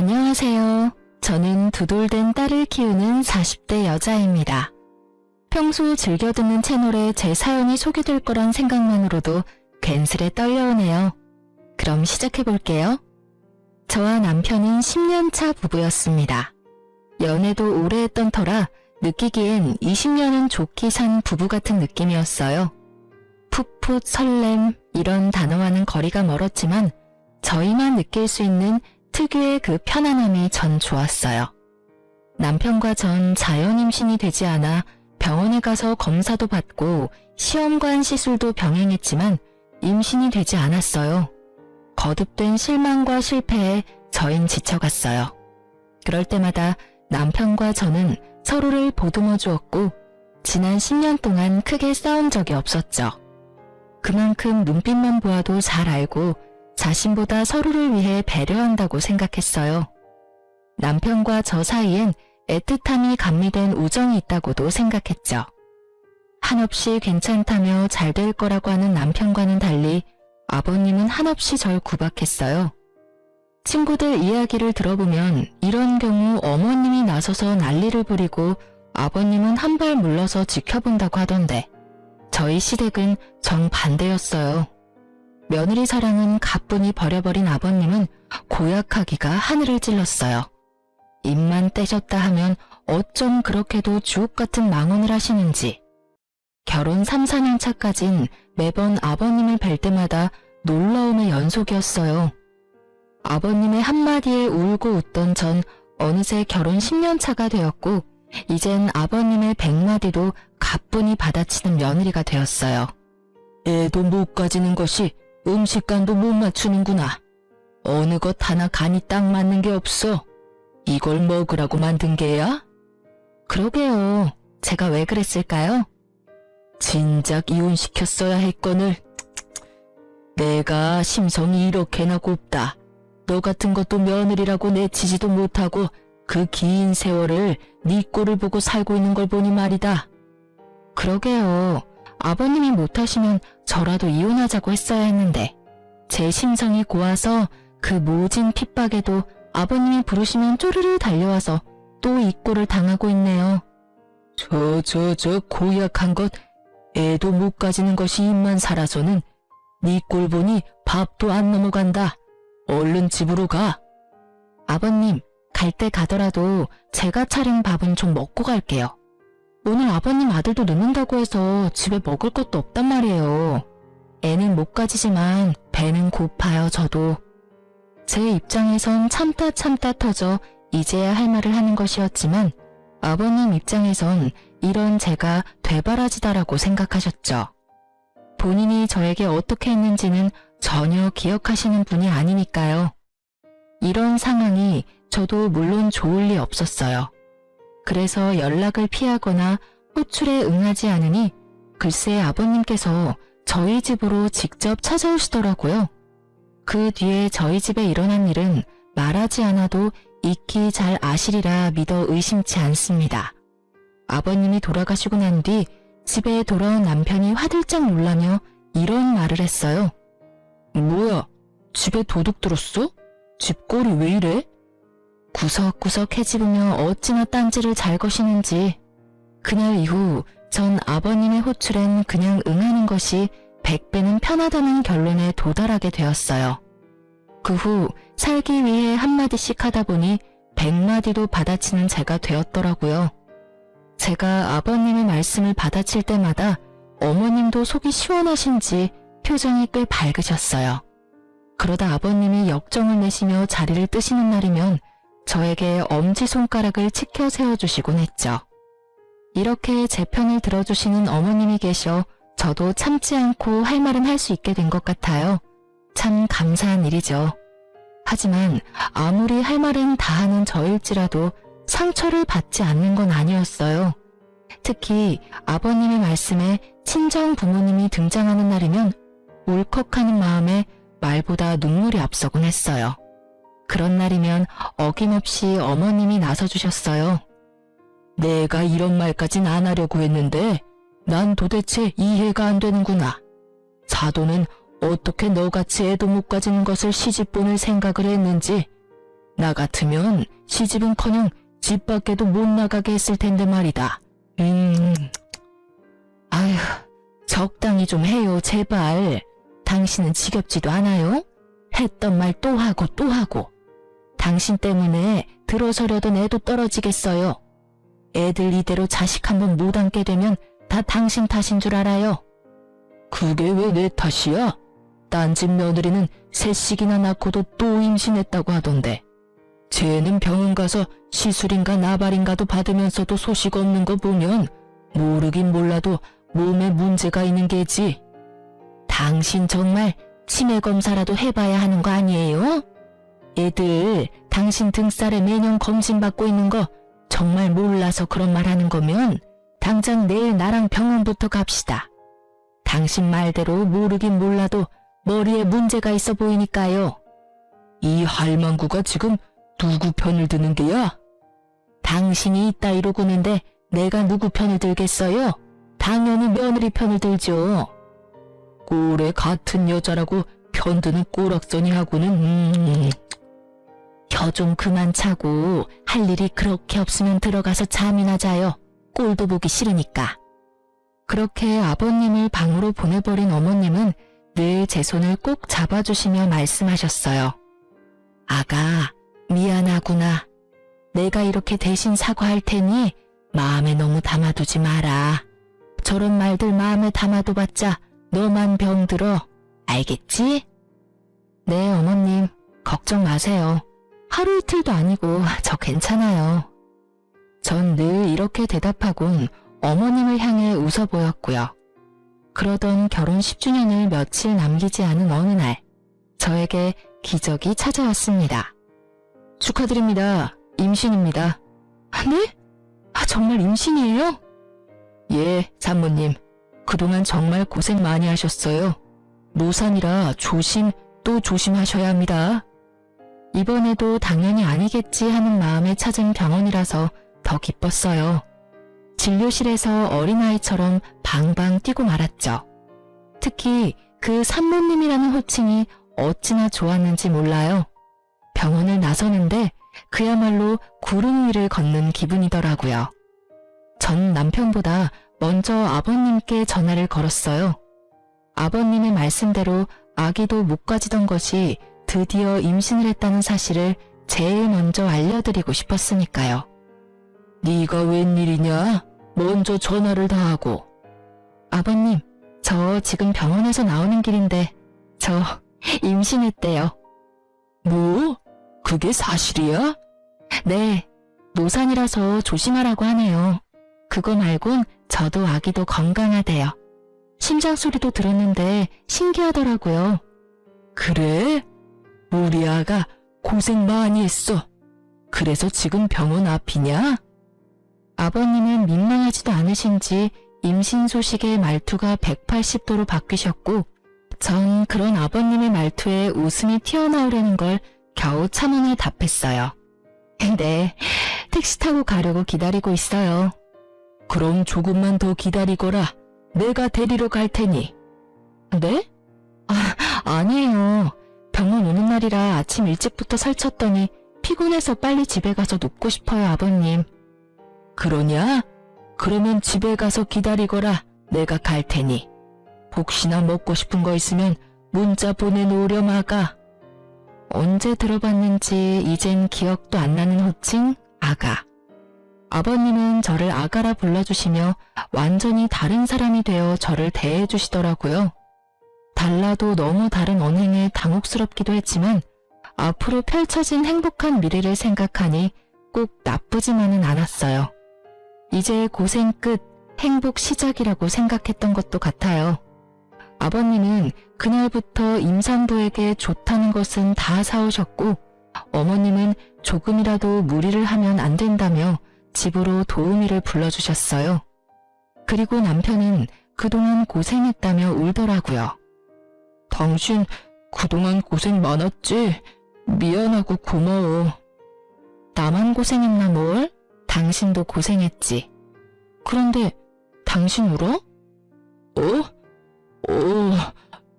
안녕하세요. 저는 두돌된 딸을 키우는 40대 여자입니다. 평소 즐겨 듣는 채널에 제 사연이 소개될 거란 생각만으로도 괜스레 떨려오네요. 그럼 시작해볼게요. 저와 남편은 10년차 부부였습니다. 연애도 오래 했던 터라 느끼기엔 20년은 좋게 산 부부 같은 느낌이었어요. 풋풋 설렘 이런 단어와는 거리가 멀었지만 저희만 느낄 수 있는 특유의 그 편안함이 전 좋았어요. 남편과 전 자연 임신이 되지 않아 병원에 가서 검사도 받고 시험관 시술도 병행했지만 임신이 되지 않았어요. 거듭된 실망과 실패에 저흰 지쳐갔어요. 그럴 때마다 남편과 저는 서로를 보듬어 주었고 지난 10년 동안 크게 싸운 적이 없었죠. 그만큼 눈빛만 보아도 잘 알고 자신보다 서로를 위해 배려한다고 생각했어요. 남편과 저 사이엔 애틋함이 감미된 우정이 있다고도 생각했죠. 한없이 괜찮다며 잘 될 거라고 하는 남편과는 달리 아버님은 한없이 절 구박했어요. 친구들 이야기를 들어보면 이런 경우 어머님이 나서서 난리를 부리고 아버님은 한 발 물러서 지켜본다고 하던데 저희 시댁은 정반대였어요. 며느리 사랑은 가뿐히 버려버린 아버님은 고약하기가 하늘을 찔렀어요. 입만 떼셨다 하면 어쩜 그렇게도 주옥같은 망언을 하시는지. 결혼 3, 4년 차까진 매번 아버님을 뵐 때마다 놀라움의 연속이었어요. 아버님의 한마디에 울고 웃던 전 어느새 결혼 10년 차가 되었고 이젠 아버님의 100마디도 가뿐히 받아치는 며느리가 되었어요. 애도 못 가지는 것이 음식간도 못 맞추는구나. 어느 것 하나 간이 딱 맞는 게 없어. 이걸 먹으라고 만든 게야? 그러게요. 제가 왜 그랬을까요? 진작 이혼시켰어야 했거늘. 내가 심성이 이렇게나 곱다. 너 같은 것도 며느리라고 내치지도 못하고 그 긴 세월을 네 꼴을 보고 살고 있는 걸 보니 말이다. 그러게요. 아버님이 못하시면 저라도 이혼하자고 했어야 했는데 제 심성이 고와서 그 모진 핍박에도 아버님이 부르시면 쪼르르 달려와서 또 이 꼴을 당하고 있네요. 저 고약한 것 애도 못 가지는 것이 입만 살아서는 네 꼴 보니 밥도 안 넘어간다. 얼른 집으로 가. 아버님, 갈 때 가더라도 제가 차린 밥은 좀 먹고 갈게요. 오늘 아버님 아들도 늦는다고 해서 집에 먹을 것도 없단 말이에요. 애는 못 가지지만 배는 고파요, 저도. 제 입장에선 참다 터져 이제야 할 말을 하는 것이었지만 아버님 입장에선 이런 제가 되바라지다라고 생각하셨죠. 본인이 저에게 어떻게 했는지는 전혀 기억하시는 분이 아니니까요. 이런 상황이 저도 물론 좋을 리 없었어요. 그래서 연락을 피하거나 호출에 응하지 않으니 글쎄 아버님께서 저희 집으로 직접 찾아오시더라고요. 그 뒤에 저희 집에 일어난 일은 말하지 않아도 익히 잘 아시리라 믿어 의심치 않습니다. 아버님이 돌아가시고 난 뒤 집에 돌아온 남편이 화들짝 놀라며 이런 말을 했어요. 뭐야, 집에 도둑 들었어? 집꼴이 왜 이래? 구석구석 헤집으며 어찌나 딴지를 잘 거시는지. 그날 이후 전 아버님의 호출엔 그냥 응하는 것이 100배는 편하다는 결론에 도달하게 되었어요. 그 후 살기 위해 한마디씩 하다 보니 100마디도 받아치는 제가 되었더라고요. 제가 아버님의 말씀을 받아칠 때마다 어머님도 속이 시원하신지 표정이 꽤 밝으셨어요. 그러다 아버님이 역정을 내시며 자리를 뜨시는 날이면 저에게 엄지손가락을 치켜 세워주시곤 했죠. 이렇게 제 편을 들어주시는 어머님이 계셔 저도 참지 않고 할 말은 할 수 있게 된 것 같아요. 참 감사한 일이죠. 하지만 아무리 할 말은 다 하는 저일지라도 상처를 받지 않는 건 아니었어요. 특히 아버님의 말씀에 친정 부모님이 등장하는 날이면 울컥하는 마음에 말보다 눈물이 앞서곤 했어요. 그런 날이면 어김없이 어머님이 나서주셨어요. 내가 이런 말까진 안 하려고 했는데 난 도대체 이해가 안 되는구나. 사도는 어떻게 너같이 애도 못 가지는 것을 시집 보낼 생각을 했는지 나 같으면 시집은커녕 집 밖에도 못 나가게 했을 텐데 말이다. 아휴, 적당히 좀 해요, 제발. 당신은 지겹지도 않아요? 했던 말 또 하고 또 하고. 당신 때문에 들어서려던 애도 떨어지겠어요. 애들 이대로 자식 한번 못 안게 되면 다 당신 탓인 줄 알아요. 그게 왜 내 탓이야? 딴 집 며느리는 셋씩이나 낳고도 또 임신했다고 하던데. 쟤는 병원 가서 시술인가 나발인가도 받으면서도 소식 없는 거 보면 모르긴 몰라도 몸에 문제가 있는 게지. 당신 정말 치매 검사라도 해봐야 하는 거 아니에요? 애들 당신 등살에 매년 검진받고 있는 거 정말 몰라서 그런 말 하는 거면 당장 내일 나랑 병원부터 갑시다. 당신 말대로 모르긴 몰라도 머리에 문제가 있어 보이니까요. 이 할망구가 지금 누구 편을 드는 게야? 당신이 이따위로 구는데 내가 누구 편을 들겠어요? 당연히 며느리 편을 들죠. 꼴에 같은 여자라고 편드는 꼬락서니 하고는 혀 좀 그만 차고 할 일이 그렇게 없으면 들어가서 잠이나 자요. 꼴도 보기 싫으니까. 그렇게 아버님을 방으로 보내버린 어머님은 늘 제 손을 꼭 잡아주시며 말씀하셨어요. 아가, 미안하구나. 내가 이렇게 대신 사과할 테니 마음에 너무 담아두지 마라. 저런 말들 마음에 담아둬봤자 너만 병들어. 알겠지? 네, 어머님. 걱정 마세요. 하루 이틀도 아니고 저 괜찮아요. 전 늘 이렇게 대답하곤 어머님을 향해 웃어 보였고요. 그러던 결혼 10주년을 며칠 남기지 않은 어느 날, 저에게 기적이 찾아왔습니다. 축하드립니다. 임신입니다. 네? 정말 임신이에요? 예, 산모님. 그동안 정말 고생 많이 하셨어요. 노산이라 조심 또 조심하셔야 합니다. 이번에도 당연히 아니겠지 하는 마음에 찾은 병원이라서 더 기뻤어요. 진료실에서 어린아이처럼 방방 뛰고 말았죠. 특히 그 산모님이라는 호칭이 어찌나 좋았는지 몰라요. 병원을 나서는데 그야말로 구름 위를 걷는 기분이더라고요. 전 남편보다 먼저 아버님께 전화를 걸었어요. 아버님의 말씀대로 아기도 못 가지던 것이 드디어 임신을 했다는 사실을 제일 먼저 알려드리고 싶었으니까요. 네가 웬일이냐? 먼저 전화를 다 하고. 아버님, 저 지금 병원에서 나오는 길인데 저 임신했대요. 뭐? 그게 사실이야? 네, 노산이라서 조심하라고 하네요. 그거 말곤 저도 아기도 건강하대요. 심장 소리도 들었는데 신기하더라고요. 그래? 우리 아가 고생 많이 했어. 그래서 지금 병원 앞이냐? 아버님은 민망하지도 않으신지 임신 소식의 말투가 180도로 바뀌셨고 전 그런 아버님의 말투에 웃음이 튀어나오려는 걸 겨우 참으며 답했어요. 네, 택시 타고 가려고 기다리고 있어요. 그럼 조금만 더 기다리거라. 내가 데리러 갈 테니. 네? 아니에요. 병원 오는 날이라 아침 일찍부터 설쳤더니 피곤해서 빨리 집에 가서 눕고 싶어요, 아버님. 그러냐? 그러면 집에 가서 기다리거라. 내가 갈 테니. 혹시나 먹고 싶은 거 있으면 문자 보내놓으렴, 아가. 언제 들어봤는지 이젠 기억도 안 나는 호칭, 아가. 아버님은 저를 아가라 불러주시며 완전히 다른 사람이 되어 저를 대해주시더라고요. 달라도 너무 다른 언행에 당혹스럽기도 했지만 앞으로 펼쳐진 행복한 미래를 생각하니 꼭 나쁘지만은 않았어요. 이제 고생 끝, 행복 시작이라고 생각했던 것도 같아요. 아버님은 그날부터 임산부에게 좋다는 것은 다 사오셨고 어머님은 조금이라도 무리를 하면 안 된다며 집으로 도우미를 불러주셨어요. 그리고 남편은 그동안 고생했다며 울더라고요. 당신 그동안 고생 많았지? 미안하고 고마워. 나만 고생했나 뭘? 당신도 고생했지. 그런데 당신 울어?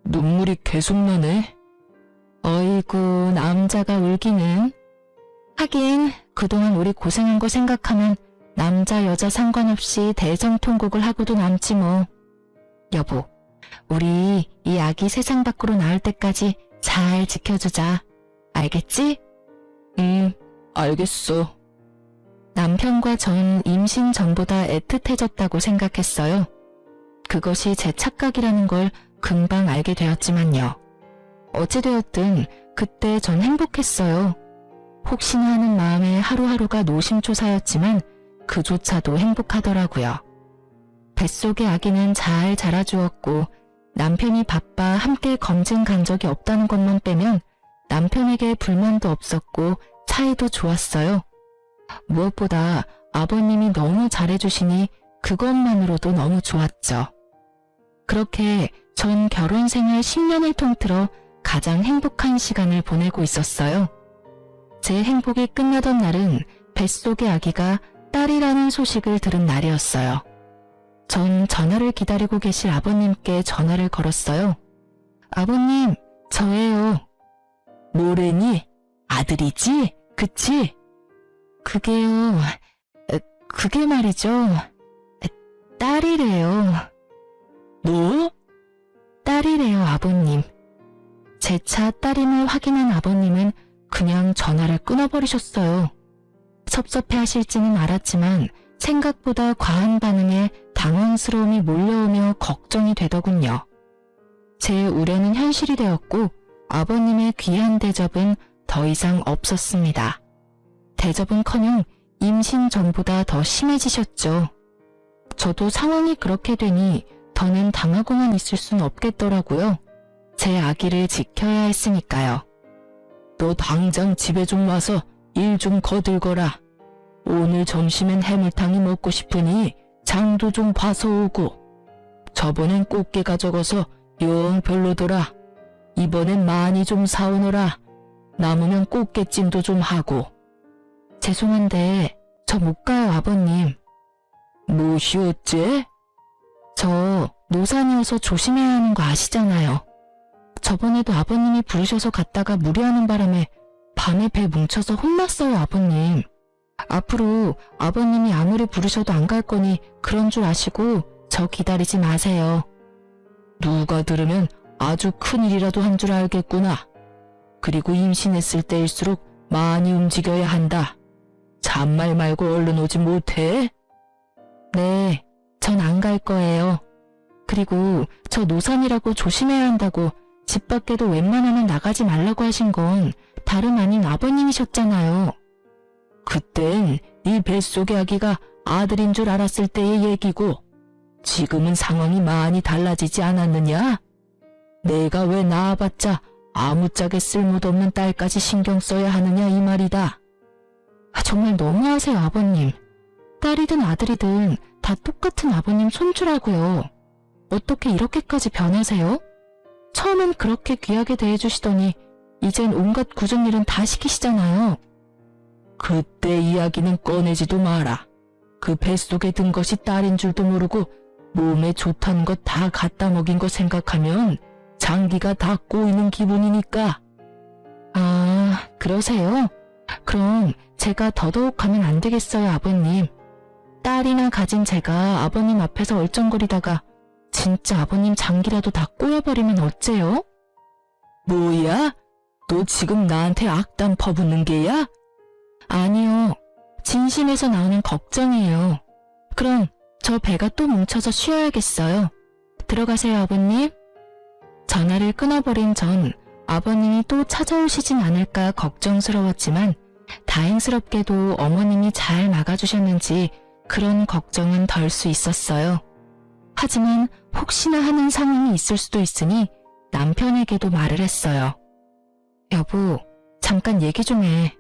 눈물이 계속 나네. 어이구, 남자가 울기는. 하긴 그동안 우리 고생한 거 생각하면 남자 여자 상관없이 대성통곡을 하고도 남지 뭐. 여보, 우리 이 아기 세상 밖으로 나올 때까지 잘 지켜주자. 알겠지? 응, 알겠어. 남편과 전 임신 전보다 애틋해졌다고 생각했어요. 그것이 제 착각이라는 걸 금방 알게 되었지만요. 어찌되었든 그때 전 행복했어요. 혹시나 하는 마음에 하루하루가 노심초사였지만 그조차도 행복하더라고요. 뱃속의 아기는 잘 자라주었고 남편이 바빠 함께 검진 간 적이 없다는 것만 빼면 남편에게 불만도 없었고 사이도 좋았어요. 무엇보다 아버님이 너무 잘해주시니 그것만으로도 너무 좋았죠. 그렇게 전 결혼 생활 10년을 통틀어 가장 행복한 시간을 보내고 있었어요. 제 행복이 끝나던 날은 뱃속의 아기가 딸이라는 소식을 들은 날이었어요. 전 전화를 기다리고 계실 아버님께 전화를 걸었어요. 아버님, 저예요. 뭐래니? 아들이지? 그치? 그게요, 그게 말이죠. 딸이래요. 뭐? 딸이래요, 아버님. 제 차 딸임을 확인한 아버님은 그냥 전화를 끊어버리셨어요. 섭섭해하실지는 알았지만 생각보다 과한 반응에 당황스러움이 몰려오며 걱정이 되더군요. 제 우려는 현실이 되었고 아버님의 귀한 대접은 더 이상 없었습니다. 대접은커녕 임신 전보다 더 심해지셨죠. 저도 상황이 그렇게 되니 더는 당하고만 있을 순 없겠더라고요. 제 아기를 지켜야 했으니까요. 너 당장 집에 좀 와서 일 좀 거들거라. 오늘 점심엔 해물탕이 먹고 싶으니 장도 좀 봐서 오고. 저번엔 꽃게가 적어서 영 별로더라. 이번엔 많이 좀 사오너라. 남으면 꽃게찜도 좀 하고. 죄송한데 저 못 가요, 아버님. 무엇이 어째? 저 노산이어서 조심해야 하는 거 아시잖아요. 저번에도 아버님이 부르셔서 갔다가 무리하는 바람에 밤에 배 뭉쳐서 혼났어요, 아버님. 앞으로 아버님이 아무리 부르셔도 안 갈 거니 그런 줄 아시고 저 기다리지 마세요. 누가 들으면 아주 큰일이라도 한 줄 알겠구나. 그리고 임신했을 때일수록 많이 움직여야 한다. 잔말 말고 얼른 오지 못해? 네, 전 안 갈 거예요. 그리고 저 노산이라고 조심해야 한다고 집 밖에도 웬만하면 나가지 말라고 하신 건 다름 아닌 아버님이셨잖아요. 그땐 네 뱃속의 아기가 아들인 줄 알았을 때의 얘기고 지금은 상황이 많이 달라지지 않았느냐? 내가 왜 낳아봤자 아무짝에 쓸모도 없는 딸까지 신경 써야 하느냐 이 말이다. 정말 너무하세요, 아버님. 딸이든 아들이든 다 똑같은 아버님 손주라고요. 어떻게 이렇게까지 변하세요? 처음엔 그렇게 귀하게 대해주시더니 이젠 온갖 굳은 일은 다 시키시잖아요. 그때 이야기는 꺼내지도 마라. 그 뱃속에 든 것이 딸인 줄도 모르고 몸에 좋다는 것 다 갖다 먹인 거 생각하면 장기가 다 꼬이는 기분이니까. 아, 그러세요? 그럼 제가 더더욱 가면 안 되겠어요, 아버님. 딸이나 가진 제가 아버님 앞에서 얼쩡거리다가 진짜 아버님 장기라도 다 꼬여버리면 어째요? 뭐야? 너 지금 나한테 악담 퍼붓는 게야? 아니요. 진심에서 나오는 걱정이에요. 그럼 저 배가 또 뭉쳐서 쉬어야겠어요. 들어가세요, 아버님. 전화를 끊어버린 전 아버님이 또 찾아오시진 않을까 걱정스러웠지만 다행스럽게도 어머님이 잘 막아주셨는지 그런 걱정은 덜 수 있었어요. 하지만 혹시나 하는 상황이 있을 수도 있으니 남편에게도 말을 했어요. 여보, 잠깐 얘기 좀 해.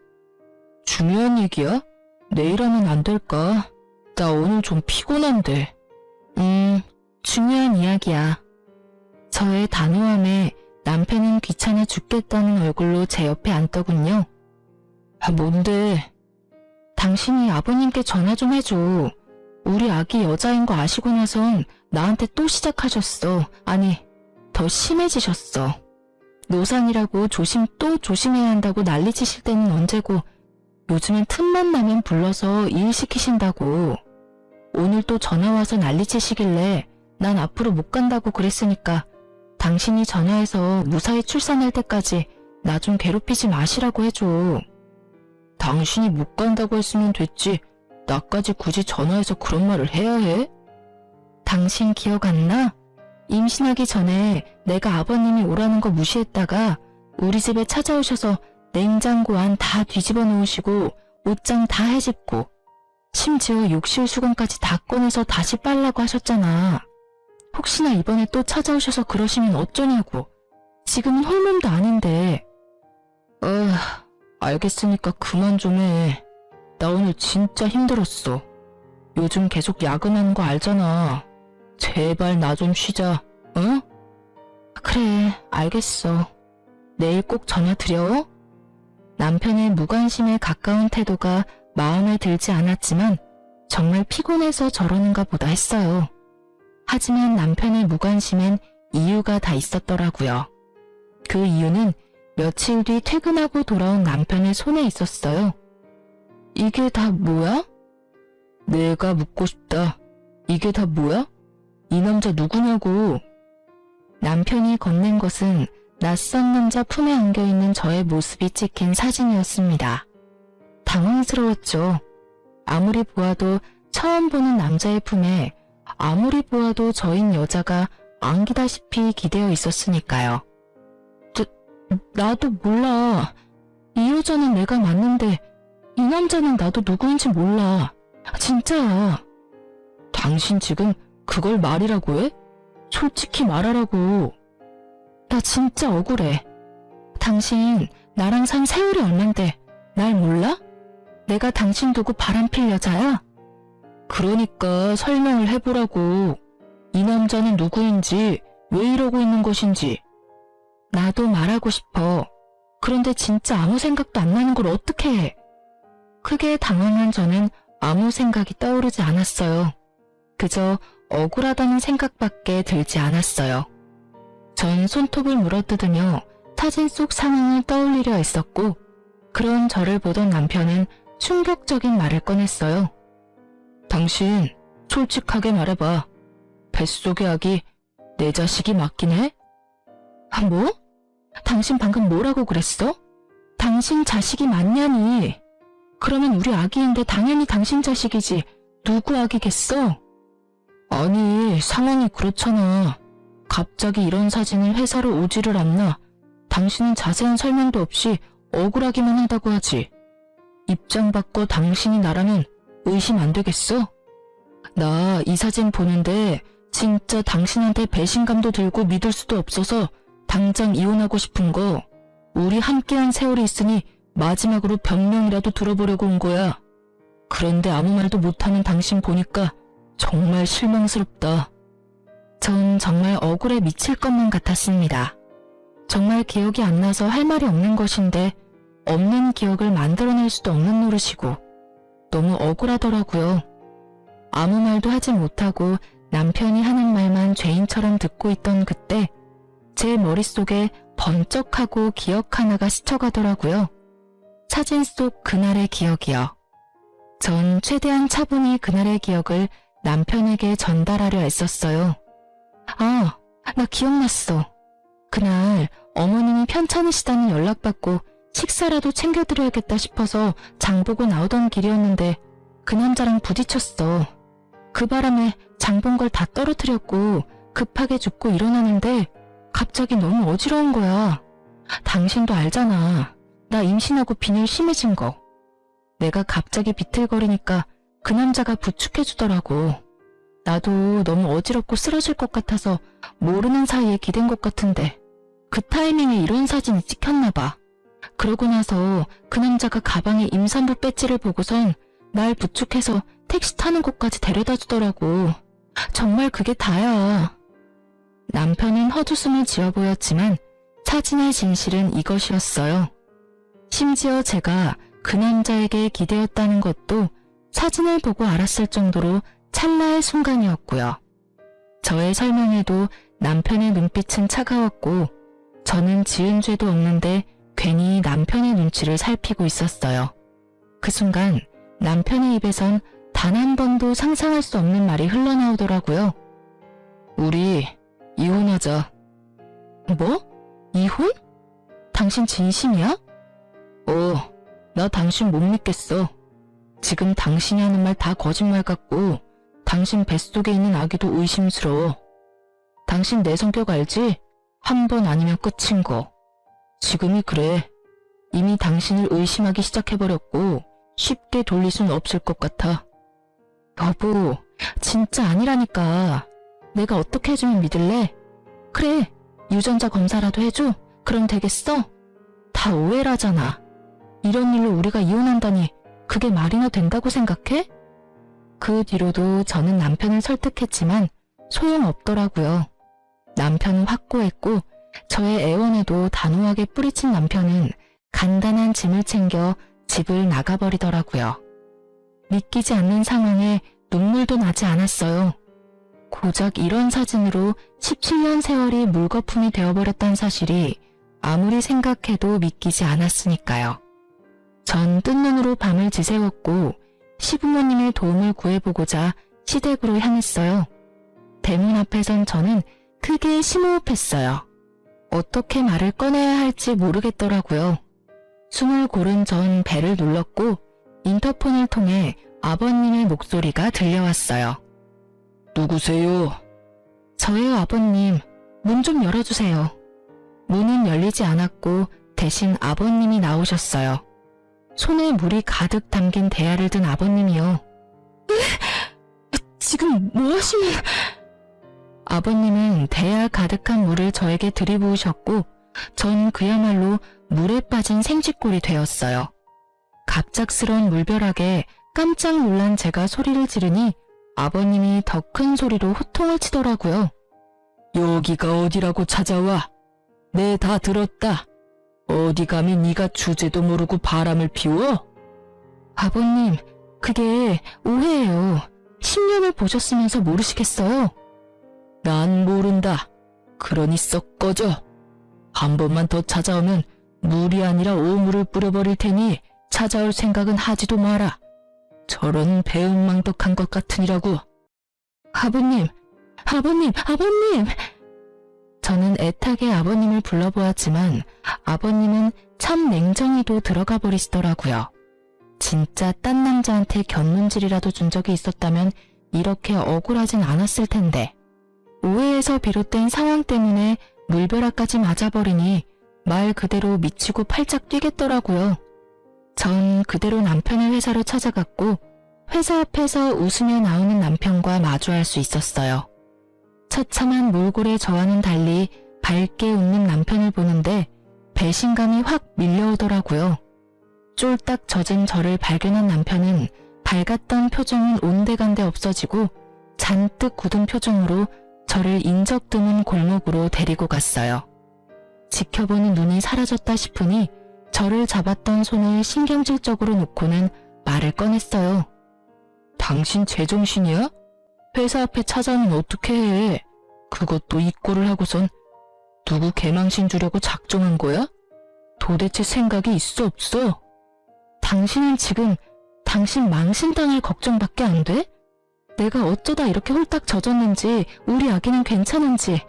중요한 얘기야? 내일 하면 안 될까? 나 오늘 좀 피곤한데. 중요한 이야기야. 저의 단호함에 남편은 귀찮아 죽겠다는 얼굴로 제 옆에 앉더군요. 뭔데? 당신이 아버님께 전화 좀 해줘. 우리 아기 여자인 거 아시고 나선 나한테 또 시작하셨어. 아니, 더 심해지셨어. 노산이라고 또 조심해야 한다고 난리치실 때는 언제고 요즘엔 틈만 나면 불러서 일 시키신다고. 오늘 또 전화와서 난리치시길래 난 앞으로 못 간다고 그랬으니까 당신이 전화해서 무사히 출산할 때까지 나 좀 괴롭히지 마시라고 해줘. 당신이 못 간다고 했으면 됐지. 나까지 굳이 전화해서 그런 말을 해야 해? 당신 기억 안 나? 임신하기 전에 내가 아버님이 오라는 거 무시했다가 우리 집에 찾아오셔서 냉장고 안 다 뒤집어 놓으시고 옷장 다 헤집고 심지어 욕실 수건까지 다 꺼내서 다시 빨라고 하셨잖아. 혹시나 이번에 또 찾아오셔서 그러시면 어쩌냐고. 지금은 홀몸도 아닌데. 알겠으니까 그만 좀 해. 나 오늘 진짜 힘들었어. 요즘 계속 야근하는 거 알잖아. 제발 나 좀 쉬자, 응? 그래, 알겠어. 내일 꼭 전화 드려. 남편의 무관심에 가까운 태도가 마음에 들지 않았지만 정말 피곤해서 저러는가 보다 했어요. 하지만 남편의 무관심엔 이유가 다 있었더라고요. 그 이유는 며칠 뒤 퇴근하고 돌아온 남편의 손에 있었어요. 이게 다 뭐야? 내가 묻고 싶다. 이게 다 뭐야? 이 남자 누구냐고. 남편이 건넨 것은 낯선 남자 품에 안겨있는 저의 모습이 찍힌 사진이었습니다. 당황스러웠죠. 아무리 보아도 처음 보는 남자의 품에 아무리 보아도 저인 여자가 안기다시피 기대어 있었으니까요. 나도 몰라. 이 여자는 내가 맞는데 이 남자는 나도 누구인지 몰라. 진짜야. 당신 지금 그걸 말이라고 해? 솔직히 말하라고. 나 진짜 억울해. 당신 나랑 산 세월이 얼만데 날 몰라? 내가 당신 두고 바람필 여자야? 그러니까 설명을 해보라고. 이 남자는 누구인지, 왜 이러고 있는 것인지. 나도 말하고 싶어. 그런데 진짜 아무 생각도 안 나는 걸 어떻게 해? 크게 당황한 저는 아무 생각이 떠오르지 않았어요. 그저 억울하다는 생각밖에 들지 않았어요. 전 손톱을 물어뜯으며 사진 속 상황을 떠올리려 했었고, 그런 저를 보던 남편은 충격적인 말을 꺼냈어요. 당신 솔직하게 말해봐. 뱃속의 아기 내 자식이 맞긴 해? 뭐? 당신 방금 뭐라고 그랬어? 당신 자식이 맞냐니? 그러면 우리 아기인데 당연히 당신 자식이지. 누구 아기겠어? 아니, 상황이 그렇잖아. 갑자기 이런 사진을 회사로 오지를 않나. 당신은 자세한 설명도 없이 억울하기만 하다고 하지. 입장 바꿔 당신이 나라면 의심 안 되겠어? 나 이 사진 보는데 진짜 당신한테 배신감도 들고 믿을 수도 없어서 당장 이혼하고 싶은 거. 우리 함께한 세월이 있으니 마지막으로 변명이라도 들어보려고 온 거야. 그런데 아무 말도 못하는 당신 보니까 정말 실망스럽다. 전 정말 억울해 미칠 것만 같았습니다. 정말 기억이 안 나서 할 말이 없는 것인데 없는 기억을 만들어낼 수도 없는 노릇이고 너무 억울하더라고요. 아무 말도 하지 못하고 남편이 하는 말만 죄인처럼 듣고 있던 그때 제 머릿속에 번쩍하고 기억 하나가 스쳐가더라고요. 사진 속 그날의 기억이요. 전 최대한 차분히 그날의 기억을 남편에게 전달하려 애썼어요. 아, 나 기억났어. 그날 어머님이 편찮으시다는 연락받고 식사라도 챙겨드려야겠다 싶어서 장보고 나오던 길이었는데 그 남자랑 부딪혔어. 그 바람에 장본 걸 다 떨어뜨렸고 급하게 줍고 일어나는데 갑자기 너무 어지러운 거야. 당신도 알잖아. 나 임신하고 빈혈 심해진 거. 내가 갑자기 비틀거리니까 그 남자가 부축해주더라고. 나도 너무 어지럽고 쓰러질 것 같아서 모르는 사이에 기댄 것 같은데 그 타이밍에 이런 사진이 찍혔나 봐. 그러고 나서 그 남자가 가방에 임산부 배지를 보고선 날 부축해서 택시 타는 곳까지 데려다 주더라고. 정말 그게 다야. 남편은 헛웃음을 지어 보였지만 사진의 진실은 이것이었어요. 심지어 제가 그 남자에게 기대었다는 것도 사진을 보고 알았을 정도로 찰나의 순간이었고요. 저의 설명에도 남편의 눈빛은 차가웠고 저는 지은 죄도 없는데 괜히 남편의 눈치를 살피고 있었어요. 그 순간 남편의 입에선 단 한 번도 상상할 수 없는 말이 흘러나오더라고요. 우리 이혼하자. 뭐? 이혼? 당신 진심이야? 나 당신 못 믿겠어. 지금 당신이 하는 말 다 거짓말 같고 당신 뱃속에 있는 아기도 의심스러워. 당신 내 성격 알지? 한 번 아니면 끝인 거. 지금이 그래. 이미 당신을 의심하기 시작해버렸고 쉽게 돌릴 순 없을 것 같아. 여보, 진짜 아니라니까. 내가 어떻게 해주면 믿을래? 그래, 유전자 검사라도 해줘? 그럼 되겠어? 다 오해라잖아. 이런 일로 우리가 이혼한다니 그게 말이나 된다고 생각해? 그 뒤로도 저는 남편을 설득했지만 소용없더라고요. 남편은 확고했고 저의 애원에도 단호하게 뿌리친 남편은 간단한 짐을 챙겨 집을 나가버리더라고요. 믿기지 않는 상황에 눈물도 나지 않았어요. 고작 이런 사진으로 17년 세월이 물거품이 되어버렸다는 사실이 아무리 생각해도 믿기지 않았으니까요. 전 뜬 눈으로 밤을 지새웠고 시부모님의 도움을 구해보고자 시댁으로 향했어요. 대문 앞에선 저는 크게 심호흡했어요. 어떻게 말을 꺼내야 할지 모르겠더라고요. 숨을 고른 전 벨을 눌렀고 인터폰을 통해 아버님의 목소리가 들려왔어요. 누구세요? 저예요, 아버님. 문 좀 열어주세요. 문은 열리지 않았고 대신 아버님이 나오셨어요. 손에 물이 가득 담긴 대야를 든 아버님이요. 지금 뭐 하시는... 아버님은 대야 가득한 물을 저에게 들이부으셨고 전 그야말로 물에 빠진 생쥐꼴이 되었어요. 갑작스러운 물벼락에 깜짝 놀란 제가 소리를 지르니 아버님이 더 큰 소리로 호통을 치더라고요. 여기가 어디라고 찾아와? 네, 다 들었다. 어디 감히 네가 주제도 모르고 바람을 피워? 아버님, 그게 오해예요. 10년을 보셨으면서 모르시겠어요? 난 모른다. 그러니 썩 꺼져. 한 번만 더 찾아오면 물이 아니라 오물을 뿌려버릴 테니 찾아올 생각은 하지도 마라. 저런 배은망덕한 것 같으니라고. 아버님! 저는 애타게 아버님을 불러보았지만 아버님은 참 냉정히도 들어가 버리시더라고요. 진짜 딴 남자한테 견눈질이라도 준 적이 있었다면 이렇게 억울하진 않았을 텐데. 오해에서 비롯된 상황 때문에 물벼락까지 맞아버리니 말 그대로 미치고 팔짝 뛰겠더라고요. 전 그대로 남편의 회사로 찾아갔고 회사 앞에서 웃으며 나오는 남편과 마주할 수 있었어요. 처참한 몰골의 저와는 달리 밝게 웃는 남편을 보는데 배신감이 확 밀려오더라고요. 쫄딱 젖은 저를 발견한 남편은 밝았던 표정은 온데간데 없어지고 잔뜩 굳은 표정으로 저를 인적 드문 골목으로 데리고 갔어요. 지켜보는 눈이 사라졌다 싶으니 저를 잡았던 손을 신경질적으로 놓고는 말을 꺼냈어요. 당신 제정신이야? 회사 앞에 찾아오면 어떻게 해? 그것도 이 꼴을 하고선 누구 개망신 주려고 작정한 거야? 도대체 생각이 있어 없어? 당신은 지금 당신 망신당할 걱정밖에 안 돼? 내가 어쩌다 이렇게 홀딱 젖었는지 우리 아기는 괜찮은지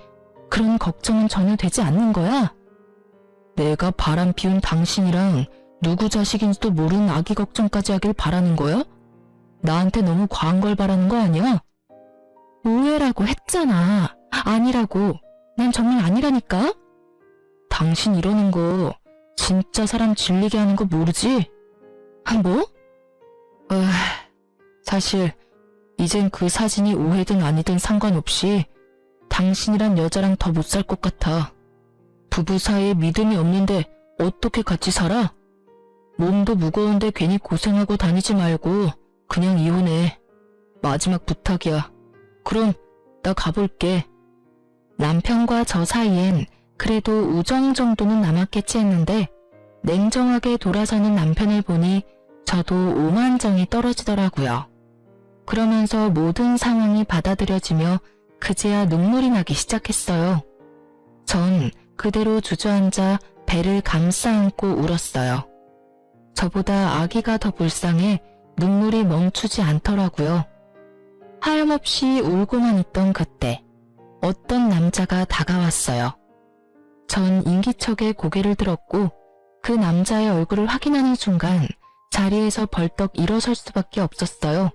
그런 걱정은 전혀 되지 않는 거야? 내가 바람 피운 당신이랑 누구 자식인지도 모르는 아기 걱정까지 하길 바라는 거야? 나한테 너무 과한 걸 바라는 거 아니야? 오해라고 했잖아. 아니라고. 난 정말 아니라니까? 당신 이러는 거 진짜 사람 질리게 하는 거 모르지? 뭐? 사실 이젠 그 사진이 오해든 아니든 상관없이 당신이란 여자랑 더 못 살 것 같아. 부부 사이에 믿음이 없는데 어떻게 같이 살아? 몸도 무거운데 괜히 고생하고 다니지 말고 그냥 이혼해. 마지막 부탁이야. 그럼 나 가볼게. 남편과 저 사이엔 그래도 우정 정도는 남았겠지 했는데 냉정하게 돌아서는 남편을 보니 저도 오만정이 떨어지더라고요. 그러면서 모든 상황이 받아들여지며 그제야 눈물이 나기 시작했어요. 전 그대로 주저앉아 배를 감싸 안고 울었어요. 저보다 아기가 더 불쌍해 눈물이 멈추지 않더라고요. 하염없이 울고만 있던 그때 어떤 남자가 다가왔어요. 전 인기척에 고개를 들었고 그 남자의 얼굴을 확인하는 순간 자리에서 벌떡 일어설 수밖에 없었어요.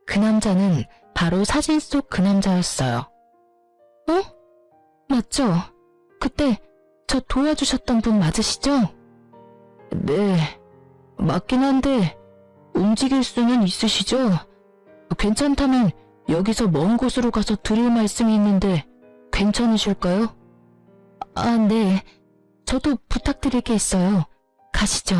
그 남자는 바로 사진 속 그 남자였어요. 어? 맞죠? 그때 저 도와주셨던 분 맞으시죠? 네, 맞긴 한데 움직일 수는 있으시죠? 괜찮다면 여기서 먼 곳으로 가서 드릴 말씀이 있는데 괜찮으실까요? 아, 네. 저도 부탁드릴 게 있어요. 가시죠.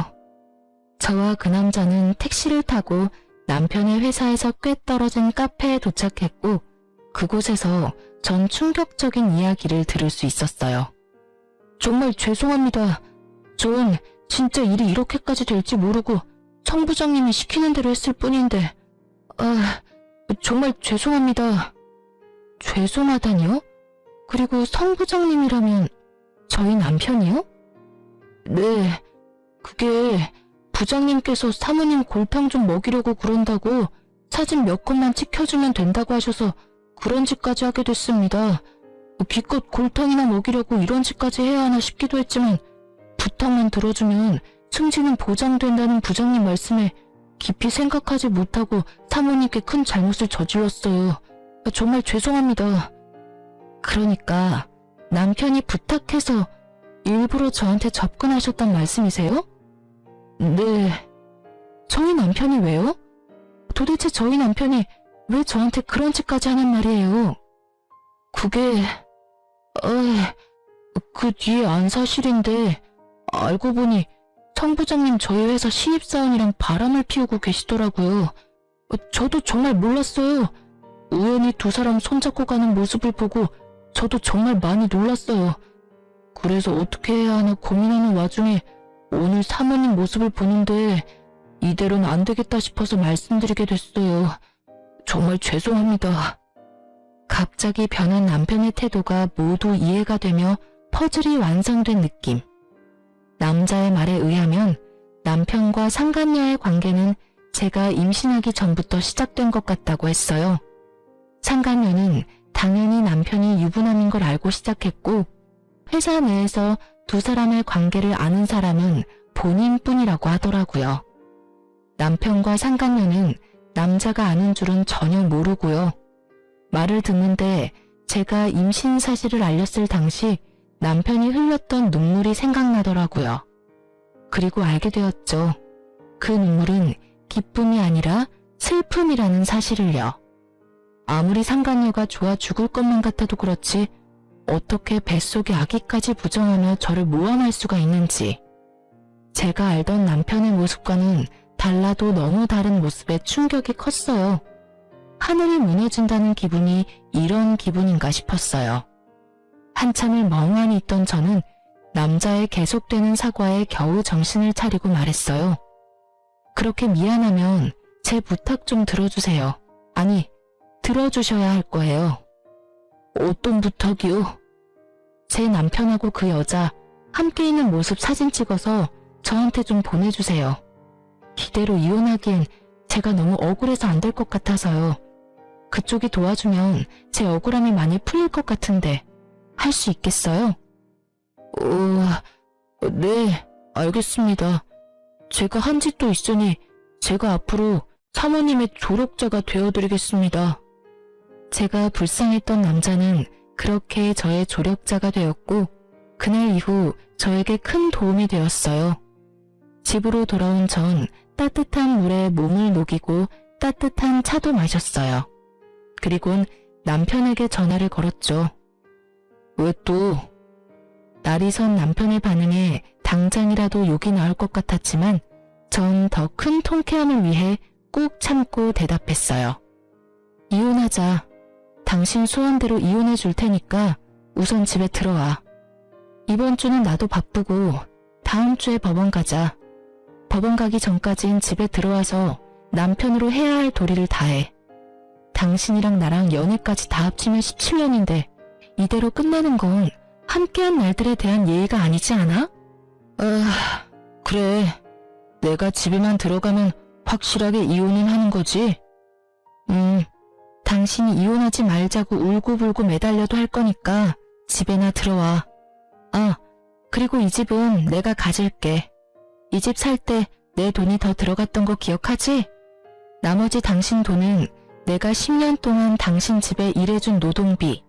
저와 그 남자는 택시를 타고 남편의 회사에서 꽤 떨어진 카페에 도착했고 그곳에서 전 충격적인 이야기를 들을 수 있었어요. 정말 죄송합니다. 전 진짜 일이 이렇게까지 될지 모르고 청 부장님이 시키는 대로 했을 뿐인데 정말 죄송합니다. 죄송하다니요? 그리고 성 부장님이라면 저희 남편이요? 네, 그게 부장님께서 사모님 골탕 좀 먹이려고 그런다고 사진 몇 컷만 찍혀주면 된다고 하셔서 그런 짓까지 하게 됐습니다. 기껏 골탕이나 먹이려고 이런 짓까지 해야 하나 싶기도 했지만 부탁만 들어주면 승진은 보장된다는 부장님 말씀에 깊이 생각하지 못하고 사모님께 큰 잘못을 저질렀어요. 정말 죄송합니다. 그러니까 남편이 부탁해서 일부러 저한테 접근하셨단 말씀이세요? 네. 저희 남편이 왜요? 도대체 저희 남편이 왜 저한테 그런 짓까지 하는 말이에요? 그게... 그 뒤에 안 사실인데 알고 보니 성 부장님 저희 회사 신입사원이랑 바람을 피우고 계시더라고요. 저도 정말 몰랐어요. 우연히 두 사람 손잡고 가는 모습을 보고 저도 정말 많이 놀랐어요. 그래서 어떻게 해야 하나 고민하는 와중에 오늘 사모님 모습을 보는데 이대로는 안 되겠다 싶어서 말씀드리게 됐어요. 정말 죄송합니다. 갑자기 변한 남편의 태도가 모두 이해가 되며 퍼즐이 완성된 느낌. 남자의 말에 의하면 남편과 상간녀의 관계는 제가 임신하기 전부터 시작된 것 같다고 했어요. 상간녀는 당연히 남편이 유부남인 걸 알고 시작했고 회사 내에서 두 사람의 관계를 아는 사람은 본인뿐이라고 하더라고요. 남편과 상간녀는 남자가 아는 줄은 전혀 모르고요. 말을 듣는데 제가 임신 사실을 알렸을 당시 남편이 흘렸던 눈물이 생각나더라고요. 그리고 알게 되었죠. 그 눈물은 기쁨이 아니라 슬픔이라는 사실을요. 아무리 상간녀가 좋아 죽을 것만 같아도 그렇지 어떻게 뱃속에 아기까지 부정하며 저를 모함할 수가 있는지. 제가 알던 남편의 모습과는 달라도 너무 다른 모습에 충격이 컸어요. 하늘이 무너진다는 기분이 이런 기분인가 싶었어요. 한참을 멍하니 있던 저는 남자의 계속되는 사과에 겨우 정신을 차리고 말했어요. 그렇게 미안하면 제 부탁 좀 들어주세요. 아니, 들어주셔야 할 거예요. 어떤 부탁이요? 제 남편하고 그 여자 함께 있는 모습 사진 찍어서 저한테 좀 보내주세요. 이대로 이혼하기엔 제가 너무 억울해서 안 될 것 같아서요. 그쪽이 도와주면 제 억울함이 많이 풀릴 것 같은데 할 수 있겠어요? 네, 알겠습니다. 제가 한 짓도 있으니 제가 앞으로 사모님의 조력자가 되어드리겠습니다. 제가 불쌍했던 남자는 그렇게 저의 조력자가 되었고 그날 이후 저에게 큰 도움이 되었어요. 집으로 돌아온 전 따뜻한 물에 몸을 녹이고 따뜻한 차도 마셨어요. 그리곤 남편에게 전화를 걸었죠. 왜 또? 날이 선 남편의 반응에 당장이라도 욕이 나올 것 같았지만 전 더 큰 통쾌함을 위해 꾹 참고 대답했어요. 이혼하자. 당신 소원대로 이혼해 줄 테니까 우선 집에 들어와. 이번 주는 나도 바쁘고 다음 주에 법원 가자. 법원 가기 전까진 집에 들어와서 남편으로 해야 할 도리를 다해. 당신이랑 나랑 연애까지 다 합치면 17년인데 이대로 끝내는 건 함께한 날들에 대한 예의가 아니지 않아? 그래. 내가 집에만 들어가면 확실하게 이혼은 하는 거지? 당신이 이혼하지 말자고 울고불고 매달려도 할 거니까 집에나 들어와. 아, 그리고 이 집은 내가 가질게. 이 집 살 때 내 돈이 더 들어갔던 거 기억하지? 나머지 당신 돈은 내가 10년 동안 당신 집에 일해준 노동비,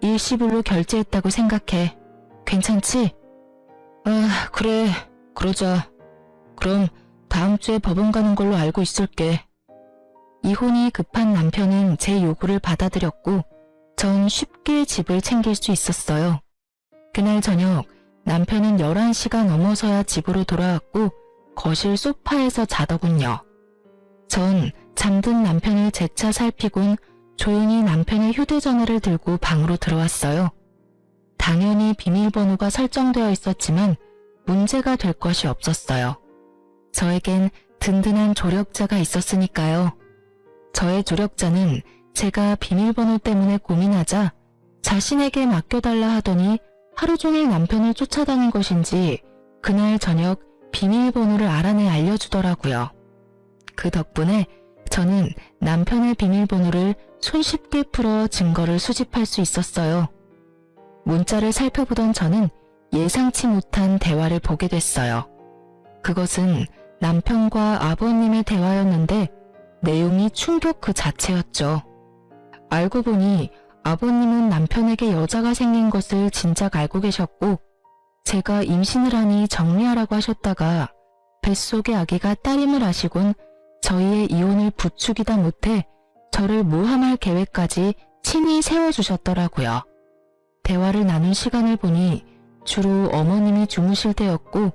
일시불로 결제했다고 생각해. 괜찮지? 아, 그래. 그러자. 그럼 다음 주에 법원 가는 걸로 알고 있을게. 이혼이 급한 남편은 제 요구를 받아들였고 전 쉽게 집을 챙길 수 있었어요. 그날 저녁 남편은 11시가 넘어서야 집으로 돌아왔고 거실 소파에서 자더군요. 전 잠든 남편을 재차 살피곤 조용히 남편의 휴대전화를 들고 방으로 들어왔어요. 당연히 비밀번호가 설정되어 있었지만 문제가 될 것이 없었어요. 저에겐 든든한 조력자가 있었으니까요. 저의 조력자는 제가 비밀번호 때문에 고민하자 자신에게 맡겨달라 하더니 하루 종일 남편을 쫓아다닌 것인지 그날 저녁 비밀번호를 알아내 알려주더라고요. 그 덕분에 저는 남편의 비밀번호를 손쉽게 풀어 증거를 수집할 수 있었어요. 문자를 살펴보던 저는 예상치 못한 대화를 보게 됐어요. 그것은 남편과 아버님의 대화였는데 내용이 충격 그 자체였죠. 알고 보니 아버님은 남편에게 여자가 생긴 것을 진작 알고 계셨고 제가 임신을 하니 정리하라고 하셨다가 뱃속의 아기가 딸임을 아시곤 저희의 이혼을 부추기다 못해 저를 모함할 계획까지 친히 세워주셨더라고요. 대화를 나눈 시간을 보니 주로 어머님이 주무실 때였고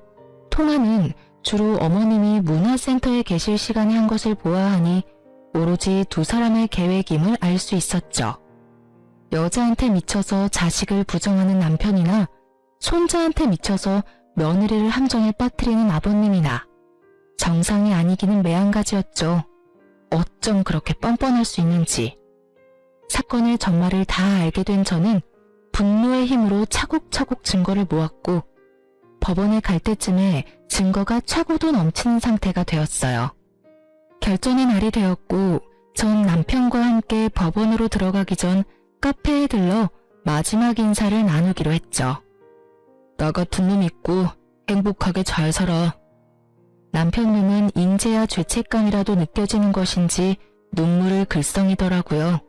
통화는 주로 어머님이 문화센터에 계실 시간에 한 것을 보아하니 오로지 두 사람의 계획임을 알 수 있었죠. 여자한테 미쳐서 자식을 부정하는 남편이나 손자한테 미쳐서 며느리를 함정에 빠뜨리는 아버님이나 정상이 아니기는 매한가지였죠. 어쩜 그렇게 뻔뻔할 수 있는지. 사건의 전말을 다 알게 된 저는 분노의 힘으로 차곡차곡 증거를 모았고 법원에 갈 때쯤에 증거가 차고도 넘치는 상태가 되었어요. 결전의 날이 되었고 전 남편과 함께 법원으로 들어가기 전 카페에 들러 마지막 인사를 나누기로 했죠. 나 같은 놈 있고 행복하게 잘 살아. 남편 놈은 인재야 죄책감이라도 느껴지는 것인지 눈물을 글썽이더라고요.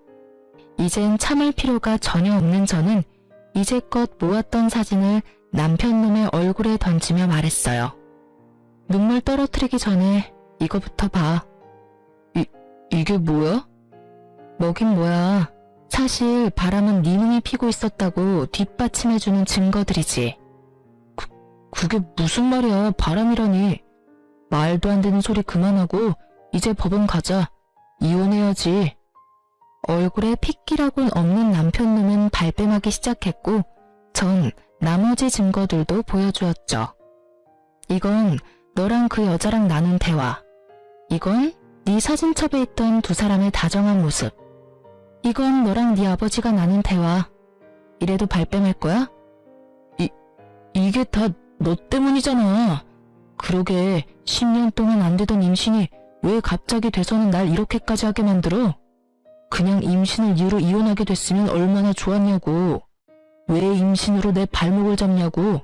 이젠 참을 필요가 전혀 없는 저는 이제껏 모았던 사진을 남편 놈의 얼굴에 던지며 말했어요. 눈물 떨어뜨리기 전에 이거부터 봐. 이게 뭐야? 뭐긴 뭐야. 사실 바람은 네 놈이 피고 있었다고 뒷받침해주는 증거들이지. 그게 무슨 말이야. 바람이라니. 말도 안 되는 소리 그만하고 이제 법원 가자. 이혼해야지. 얼굴에 핏기라곤 없는 남편 놈은 발뺌하기 시작했고 전 나머지 증거들도 보여주었죠. 이건 너랑 그 여자랑 나눈 대화. 이건 네 사진첩에 있던 두 사람의 다정한 모습. 이건 너랑 네 아버지가 나눈 대화. 이래도 발뺌할 거야? 이게 다 너 때문이잖아. 그러게 10년 동안 안 되던 임신이 왜 갑자기 돼서는 날 이렇게까지 하게 만들어? 그냥 임신을 이유로 이혼하게 됐으면 얼마나 좋았냐고. 왜 임신으로 내 발목을 잡냐고.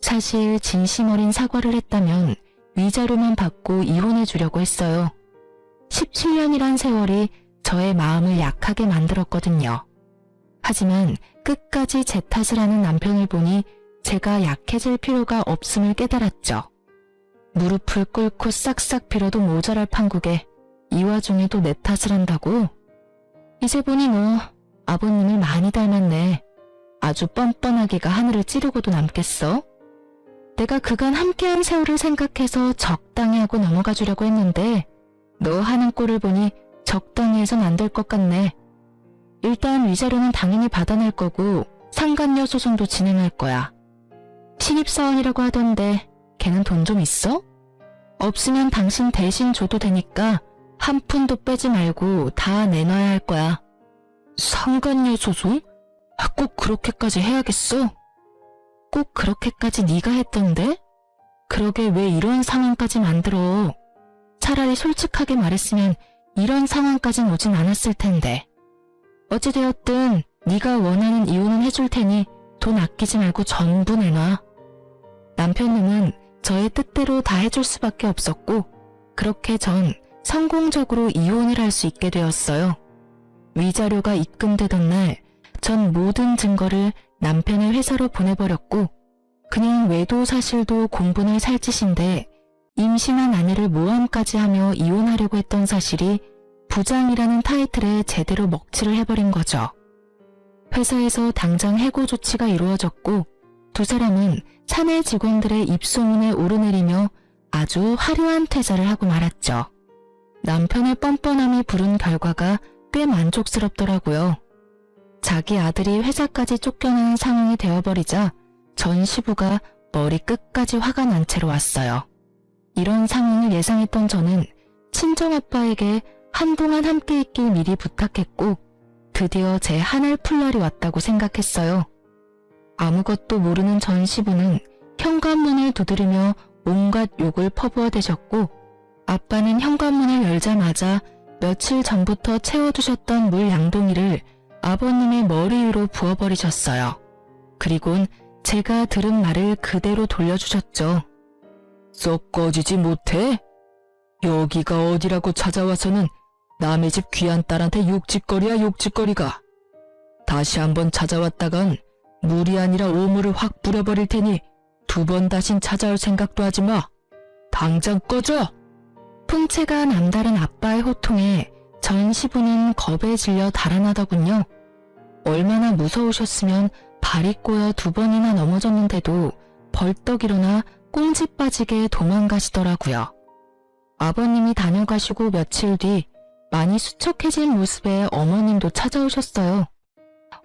사실 진심 어린 사과를 했다면 위자료만 받고 이혼해 주려고 했어요. 17년이란 세월이 저의 마음을 약하게 만들었거든요. 하지만 끝까지 제 탓을 하는 남편을 보니 제가 약해질 필요가 없음을 깨달았죠. 무릎을 꿇고 싹싹 빌어도 모자랄 판국에 이 와중에도 내 탓을 한다고? 이제 보니 너 아버님을 많이 닮았네. 아주 뻔뻔하기가 하늘을 찌르고도 남겠어? 내가 그간 함께한 세월을 생각해서 적당히 하고 넘어가 주려고 했는데 너 하는 꼴을 보니 적당히 해선 안 될 것 같네. 일단 위자료는 당연히 받아낼 거고 상간녀 소송도 진행할 거야. 신입사원이라고 하던데 걔는 돈 좀 있어? 없으면 당신 대신 줘도 되니까 한 푼도 빼지 말고 다 내놔야 할 거야. 상간녀 소송? 꼭 그렇게까지 해야겠어? 꼭 그렇게까지 네가 했던데? 그러게 왜 이런 상황까지 만들어? 차라리 솔직하게 말했으면 이런 상황까진 오진 않았을 텐데. 어찌되었든 네가 원하는 이혼은 해줄 테니 돈 아끼지 말고 전부 내놔. 남편님은 저의 뜻대로 다 해줄 수밖에 없었고 그렇게 전 성공적으로 이혼을 할 수 있게 되었어요. 위자료가 입금되던 날 전 모든 증거를 남편의 회사로 보내버렸고 그냥 외도 사실도 공분을 살 짓인데 임신한 아내를 모함까지 하며 이혼하려고 했던 사실이 부장이라는 타이틀에 제대로 먹칠을 해버린 거죠. 회사에서 당장 해고 조치가 이루어졌고 두 사람은 사내 직원들의 입소문에 오르내리며 아주 화려한 퇴사를 하고 말았죠. 남편의 뻔뻔함이 부른 결과가 꽤 만족스럽더라고요. 자기 아들이 회사까지 쫓겨나는 상황이 되어버리자 전 시부가 머리 끝까지 화가 난 채로 왔어요. 이런 상황을 예상했던 저는 친정아빠에게 한동안 함께 있길 미리 부탁했고 드디어 제 한을 풀 날이 왔다고 생각했어요. 아무것도 모르는 전 시부는 현관문을 두드리며 온갖 욕을 퍼부어대셨고 아빠는 현관문을 열자마자 며칠 전부터 채워두셨던 물 양동이를 아버님의 머리 위로 부어버리셨어요. 그리곤 제가 들은 말을 그대로 돌려주셨죠. 썩 꺼지지 못해? 여기가 어디라고 찾아와서는 남의 집 귀한 딸한테 욕짓거리야 욕짓거리가. 다시 한번 찾아왔다간 물이 아니라 오물을 확 뿌려버릴 테니 두 번 다신 찾아올 생각도 하지 마. 당장 꺼져! 풍채가 남다른 아빠의 호통에 전 시부는 겁에 질려 달아나더군요. 얼마나 무서우셨으면 발이 꼬여 두 번이나 넘어졌는데도 벌떡 일어나 꽁지 빠지게 도망가시더라고요. 아버님이 다녀가시고 며칠 뒤 많이 수척해진 모습의 어머님도 찾아오셨어요.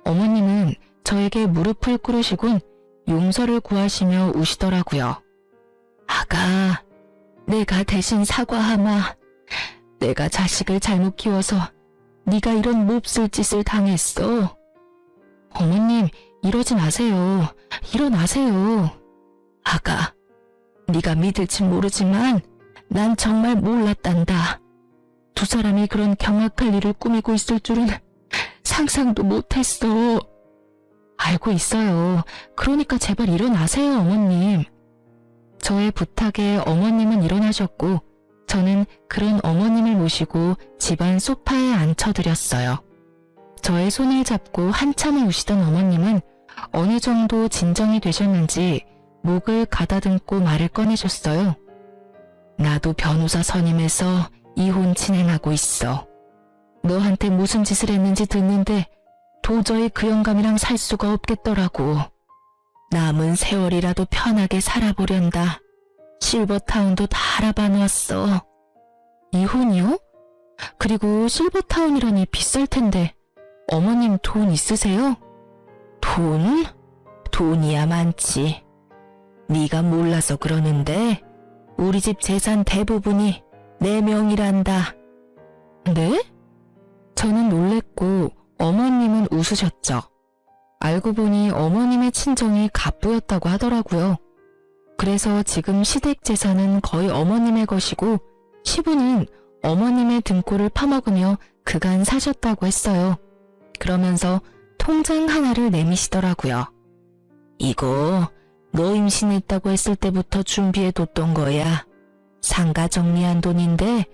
어머님은 저에게 무릎을 꿇으시곤 용서를 구하시며 우시더라고요. 아가, 내가 대신 사과하마. 내가 자식을 잘못 키워서 네가 이런 몹쓸 짓을 당했어. 어머님, 이러지 마세요. 일어나세요. 아가, 네가 믿을지 모르지만 난 정말 몰랐단다. 두 사람이 그런 경악할 일을 꾸미고 있을 줄은 상상도 못했어. 알고 있어요. 그러니까 제발 일어나세요, 어머님. 저의 부탁에 어머님은 일어나셨고 저는 그런 어머님을 모시고 집안 소파에 앉혀드렸어요. 저의 손을 잡고 한참을 우시던 어머님은 어느 정도 진정이 되셨는지 목을 가다듬고 말을 꺼내셨어요. 나도 변호사 선임해서 이혼 진행하고 있어. 너한테 무슨 짓을 했는지 듣는데 도저히 그 영감이랑 살 수가 없겠더라고. 남은 세월이라도 편하게 살아보련다. 실버타운도 다 알아봐 놨어. 이혼이요? 그리고 실버타운이라니 비쌀 텐데 어머님 돈 있으세요? 돈? 돈이야 많지. 네가 몰라서 그러는데 우리 집 재산 대부분이 내 명이란다. 네? 저는 놀랬고 어머님은 웃으셨죠. 알고 보니 어머님의 친정이 갑부였다고 하더라고요. 그래서 지금 시댁 재산은 거의 어머님의 것이고 시부는 어머님의 등골을 파먹으며 그간 사셨다고 했어요. 그러면서 통장 하나를 내미시더라고요. 이거 너 임신했다고 했을 때부터 준비해뒀던 거야. 상가 정리한 돈인데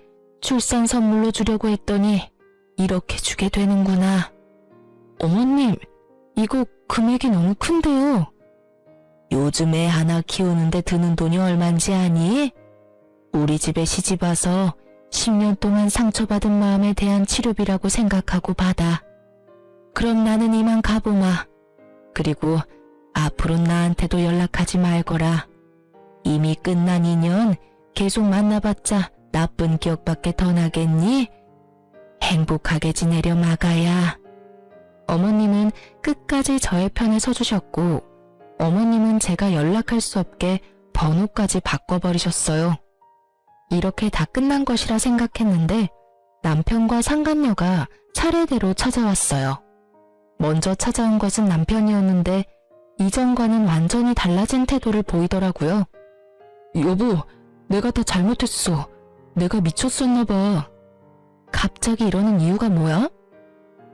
출산 선물로 주려고 했더니 이렇게 주게 되는구나. 어머님, 이거 금액이 너무 큰데요. 요즘 애 하나 키우는데 드는 돈이 얼만지 아니? 우리 집에 시집 와서 10년 동안 상처받은 마음에 대한 치료비라고 생각하고 받아. 그럼 나는 이만 가보마. 그리고 앞으로 나한테도 연락하지 말거라. 이미 끝난 인연 계속 만나봤자 나쁜 기억밖에 더 나겠니? 행복하게 지내려 마가야. 어머님은 끝까지 저의 편에 서주셨고 어머님은 제가 연락할 수 없게 번호까지 바꿔버리셨어요. 이렇게 다 끝난 것이라 생각했는데 남편과 상간녀가 차례대로 찾아왔어요. 먼저 찾아온 것은 남편이었는데 이전과는 완전히 달라진 태도를 보이더라고요. 여보, 내가 다 잘못했어. 내가 미쳤었나봐. 갑자기 이러는 이유가 뭐야?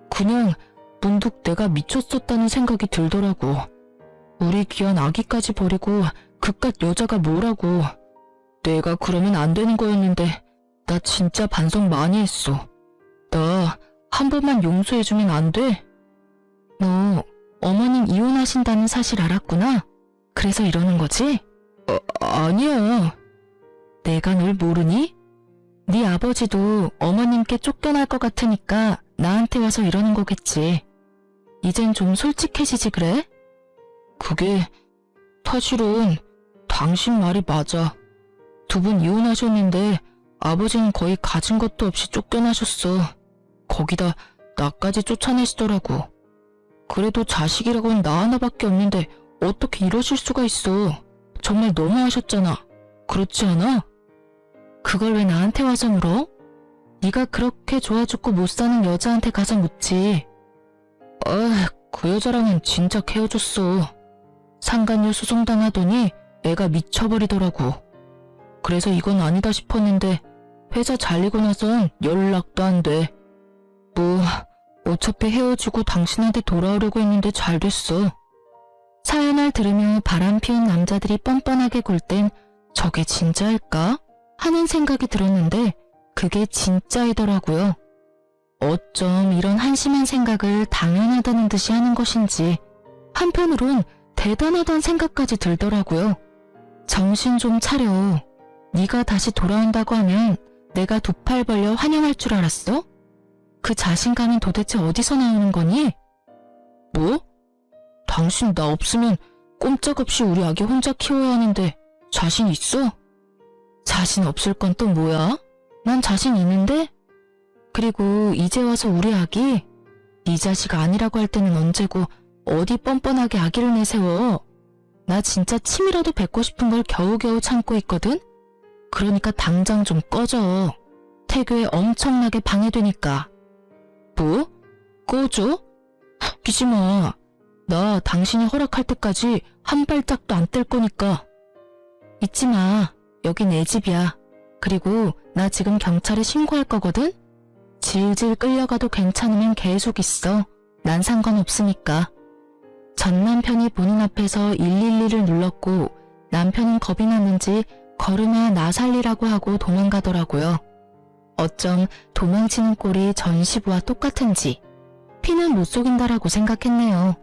그냥 문득 내가 미쳤었다는 생각이 들더라고. 우리 귀한 아기까지 버리고 그깟 여자가 뭐라고. 내가 그러면 안 되는 거였는데 나 진짜 반성 많이 했어. 나 한 번만 용서해주면 안 돼? 너 어머님 이혼하신다는 사실 알았구나? 그래서 이러는 거지? 아니야. 내가 널 모르니? 네 아버지도 어머님께 쫓겨날 것 같으니까 나한테 와서 이러는 거겠지. 이젠 좀 솔직해지지 그래? 그게 사실은 당신 말이 맞아. 두 분 이혼하셨는데 아버지는 거의 가진 것도 없이 쫓겨나셨어. 거기다 나까지 쫓아내시더라고. 그래도 자식이라고는 나 하나밖에 없는데 어떻게 이러실 수가 있어. 정말 너무하셨잖아. 그렇지 않아? 그걸 왜 나한테 와서 물어? 네가 그렇게 좋아 죽고 못 사는 여자한테 가서 묻지. 그 여자랑은 진짜 헤어졌어. 상간녀 소송당하더니 애가 미쳐버리더라고. 그래서 이건 아니다 싶었는데 회사 잘리고 나선 연락도 안 돼. 어차피 헤어지고 당신한테 돌아오려고 했는데 잘 됐어. 사연을 들으며 바람 피운 남자들이 뻔뻔하게 굴 땐 저게 진짜일까? 하는 생각이 들었는데 그게 진짜이더라고요. 어쩜 이런 한심한 생각을 당연하다는 듯이 하는 것인지 한편으론 대단하다는 생각까지 들더라고요. 정신 좀 차려. 네가 다시 돌아온다고 하면 내가 두 팔 벌려 환영할 줄 알았어? 그 자신감은 도대체 어디서 나오는 거니? 뭐? 당신 나 없으면 꼼짝없이 우리 아기 혼자 키워야 하는데 자신 있어? 자신 없을 건 또 뭐야? 난 자신 있는데? 그리고 이제 와서 우리 아기? 네 자식 아니라고 할 때는 언제고 어디 뻔뻔하게 아기를 내세워. 나 진짜 침이라도 뱉고 싶은 걸 겨우겨우 참고 있거든? 그러니까 당장 좀 꺼져. 태교에 엄청나게 방해되니까. 뭐? 꺼져? 웃기지 마. 나 당신이 허락할 때까지 한 발짝도 안 뗄 거니까. 잊지 마. 여긴 내 집이야. 그리고 나 지금 경찰에 신고할 거거든? 질질 끌려가도 괜찮으면 계속 있어. 난 상관없으니까. 전 남편이 본인 앞에서 112를 눌렀고 남편은 겁이 났는지 걸음아 나 살리라고 하고 도망가더라고요. 어쩜 도망치는 꼴이 전 시부와 똑같은지 피는 못 속인다라고 생각했네요.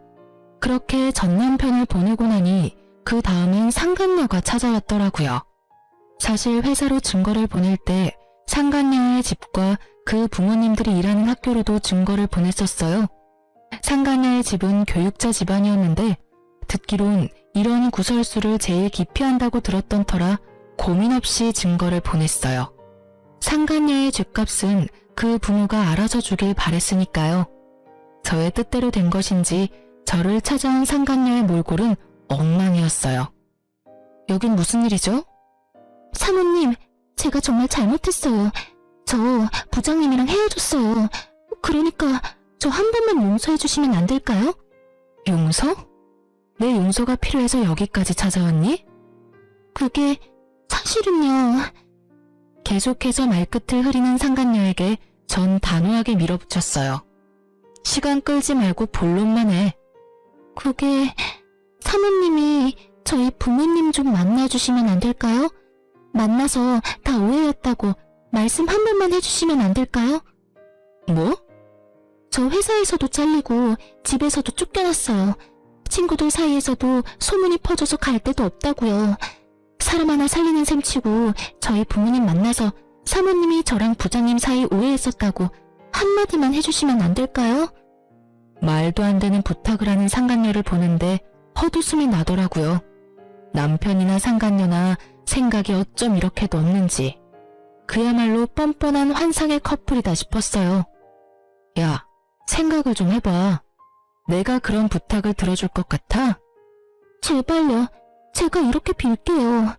그렇게 전 남편을 보내고 나니 그 다음엔 상간녀가 찾아왔더라고요. 사실 회사로 증거를 보낼 때 상간녀의 집과 그 부모님들이 일하는 학교로도 증거를 보냈었어요. 상간녀의 집은 교육자 집안이었는데 듣기론 이런 구설수를 제일 기피한다고 들었던 터라 고민 없이 증거를 보냈어요. 상간녀의 죗값은 그 부모가 알아서 주길 바랬으니까요. 저의 뜻대로 된 것인지 저를 찾아온 상간녀의 몰골은 엉망이었어요. 여긴 무슨 일이죠? 사모님, 제가 정말 잘못했어요. 저 부장님이랑 헤어졌어요. 그러니까 저 한 번만 용서해 주시면 안 될까요? 용서? 내 용서가 필요해서 여기까지 찾아왔니? 그게 사실은요. 계속해서 말끝을 흐리는 상간녀에게 전 단호하게 밀어붙였어요. 시간 끌지 말고 본론만 해. 그게 사모님이 저희 부모님 좀 만나주시면 안 될까요? 만나서 다 오해였다고 말씀 한 번만 해주시면 안 될까요? 뭐? 저 회사에서도 잘리고 집에서도 쫓겨났어요. 친구들 사이에서도 소문이 퍼져서 갈 데도 없다고요. 사람 하나 살리는 셈치고 저희 부모님 만나서 사모님이 저랑 부장님 사이 오해했었다고 한마디만 해주시면 안 될까요? 말도 안 되는 부탁을 하는 상간녀를 보는데 헛웃음이 나더라고요. 남편이나 상간녀나 생각이 어쩜 이렇게도 없는지. 그야말로 뻔뻔한 환상의 커플이다 싶었어요. 야, 생각을 좀 해봐. 내가 그런 부탁을 들어줄 것 같아? 제발요. 제가 이렇게 빌게요.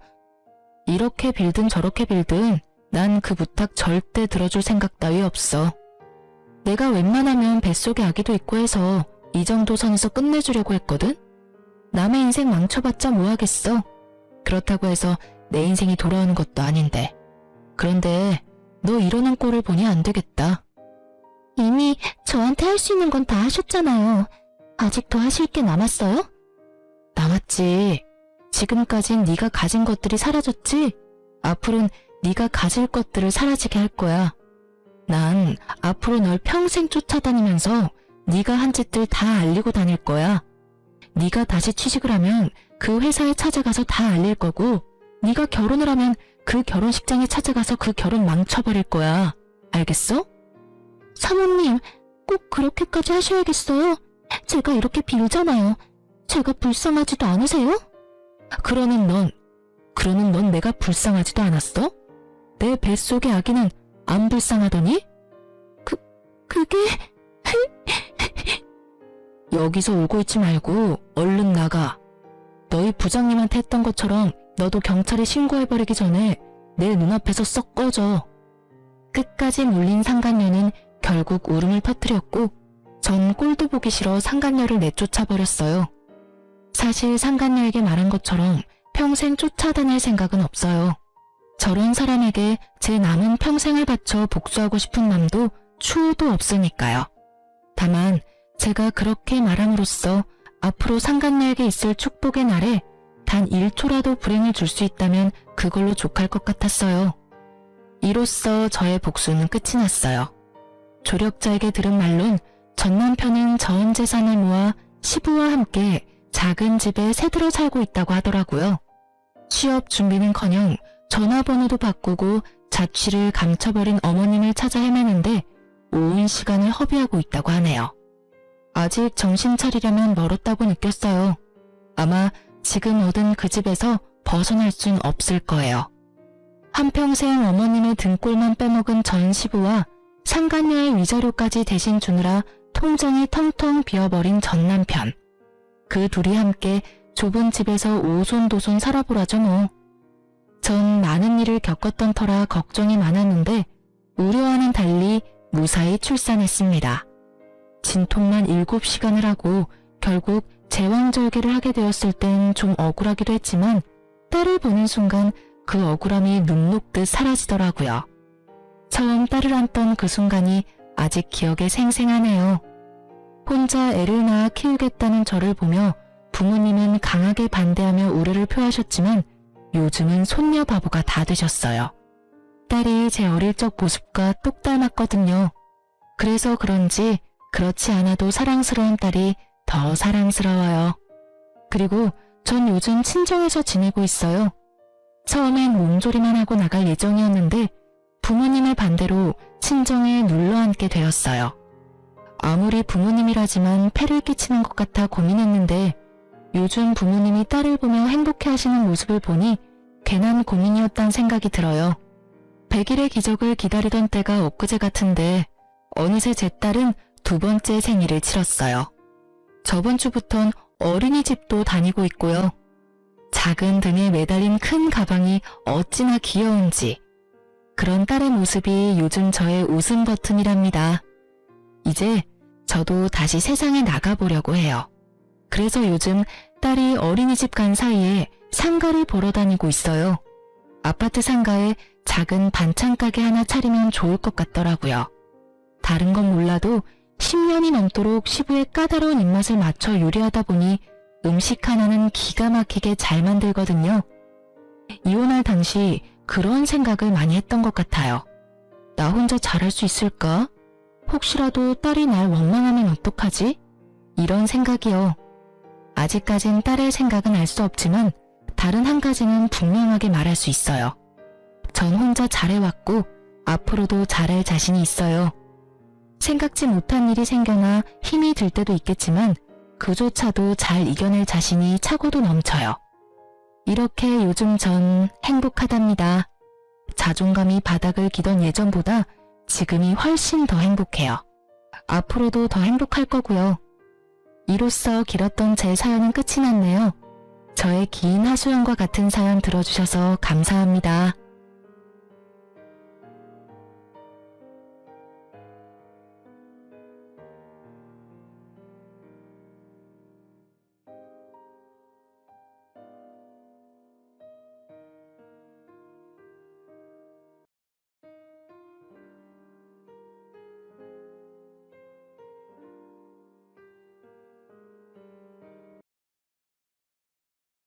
이렇게 빌든 저렇게 빌든 난 그 부탁 절대 들어줄 생각 따위 없어. 내가 웬만하면 뱃속에 아기도 있고 해서 이 정도 선에서 끝내주려고 했거든? 남의 인생 망쳐봤자 뭐하겠어. 그렇다고 해서 내 인생이 돌아오는 것도 아닌데. 그런데 너 이러는 꼴을 보니 안 되겠다. 이미 저한테 할 수 있는 건 다 하셨잖아요. 아직 더 하실 게 남았어요? 남았지. 지금까진 네가 가진 것들이 사라졌지? 앞으로는 네가 가질 것들을 사라지게 할 거야. 난 앞으로 널 평생 쫓아다니면서 네가 한 짓들 다 알리고 다닐 거야. 네가 다시 취직을 하면 그 회사에 찾아가서 다 알릴 거고, 네가 결혼을 하면 그 결혼식장에 찾아가서 그 결혼 망쳐버릴 거야. 알겠어? 사모님, 꼭 그렇게까지 하셔야겠어요? 제가 이렇게 빌잖아요. 제가 불쌍하지도 않으세요? 그러는 넌 내가 불쌍하지도 않았어? 내 뱃속의 아기는 안 불쌍하더니? 그게... 여기서 울고 있지 말고 얼른 나가. 너희 부장님한테 했던 것처럼 너도 경찰에 신고해버리기 전에 내 눈앞에서 썩 꺼져. 끝까지 물린 상간녀는 결국 울음을 터뜨렸고, 전 꼴도 보기 싫어 상간녀를 내쫓아버렸어요. 사실 상간녀에게 말한 것처럼 평생 쫓아다닐 생각은 없어요. 저런 사람에게 제 남은 평생을 바쳐 복수하고 싶은 마음도 추호도 없으니까요. 다만 제가 그렇게 말함으로써 앞으로 상간녀에게 있을 축복의 날에 단 1초라도 불행을 줄 수 있다면 그걸로 족할 것 같았어요. 이로써 저의 복수는 끝이 났어요. 조력자에게 들은 말론 전 남편은 전 재산을 모아 시부와 함께 작은 집에 새들어 살고 있다고 하더라고요. 취업 준비는커녕 전화번호도 바꾸고 자취를 감춰버린 어머님을 찾아 헤매는데 온 시간을 허비하고 있다고 하네요. 아직 정신 차리려면 멀었다고 느꼈어요. 아마 지금 얻은 그 집에서 벗어날 순 없을 거예요. 한평생 어머님의 등골만 빼먹은 전 시부와 상간녀의 위자료까지 대신 주느라 통장이 텅텅 비어버린 전 남편. 그 둘이 함께 좁은 집에서 오손도손 살아보라죠 뭐. 전 많은 일을 겪었던 터라 걱정이 많았는데 우려와는 달리 무사히 출산했습니다. 진통만 7시간을 하고 결국 제왕절개를 하게 되었을 땐 좀 억울하기도 했지만 딸을 보는 순간 그 억울함이 눈 녹듯 사라지더라고요. 처음 딸을 안던 그 순간이 아직 기억에 생생하네요. 혼자 애를 낳아 키우겠다는 저를 보며 부모님은 강하게 반대하며 우려를 표하셨지만 요즘은 손녀 바보가 다 되셨어요. 딸이 제 어릴 적 모습과 똑 닮았거든요. 그래서 그런지 그렇지 않아도 사랑스러운 딸이 더 사랑스러워요. 그리고 전 요즘 친정에서 지내고 있어요. 처음엔 몸조리만 하고 나갈 예정이었는데 부모님의 반대로 친정에 눌러앉게 되었어요. 아무리 부모님이라지만 폐를 끼치는 것 같아 고민했는데 요즘 부모님이 딸을 보며 행복해하시는 모습을 보니 괜한 고민이었단 생각이 들어요. 100일의 기적을 기다리던 때가 엊그제 같은데 어느새 제 딸은 2번째 생일을 치렀어요. 저번 주부턴 어린이집도 다니고 있고요. 작은 등에 매달린 큰 가방이 어찌나 귀여운지. 그런 딸의 모습이 요즘 저의 웃음 버튼이랍니다. 이제 저도 다시 세상에 나가보려고 해요. 그래서 요즘 딸이 어린이집 간 사이에 상가를 보러 다니고 있어요. 아파트 상가에 작은 반찬 가게 하나 차리면 좋을 것 같더라고요. 다른 건 몰라도 10년이 넘도록 시부의 까다로운 입맛을 맞춰 요리하다 보니 음식 하나는 기가 막히게 잘 만들거든요. 이혼할 당시 그런 생각을 많이 했던 것 같아요. 나 혼자 잘할 수 있을까? 혹시라도 딸이 날 원망하면 어떡하지? 이런 생각이요. 아직까진 딸의 생각은 알 수 없지만 다른 한 가지는 분명하게 말할 수 있어요. 전 혼자 잘해왔고 앞으로도 잘할 자신이 있어요. 생각지 못한 일이 생겨나 힘이 들 때도 있겠지만 그조차도 잘 이겨낼 자신이 차고도 넘쳐요. 이렇게 요즘 전 행복하답니다. 자존감이 바닥을 기던 예전보다 지금이 훨씬 더 행복해요. 앞으로도 더 행복할 거고요. 이로써 길었던 제 사연은 끝이 났네요. 저의 긴 하소연과 같은 사연 들어주셔서 감사합니다.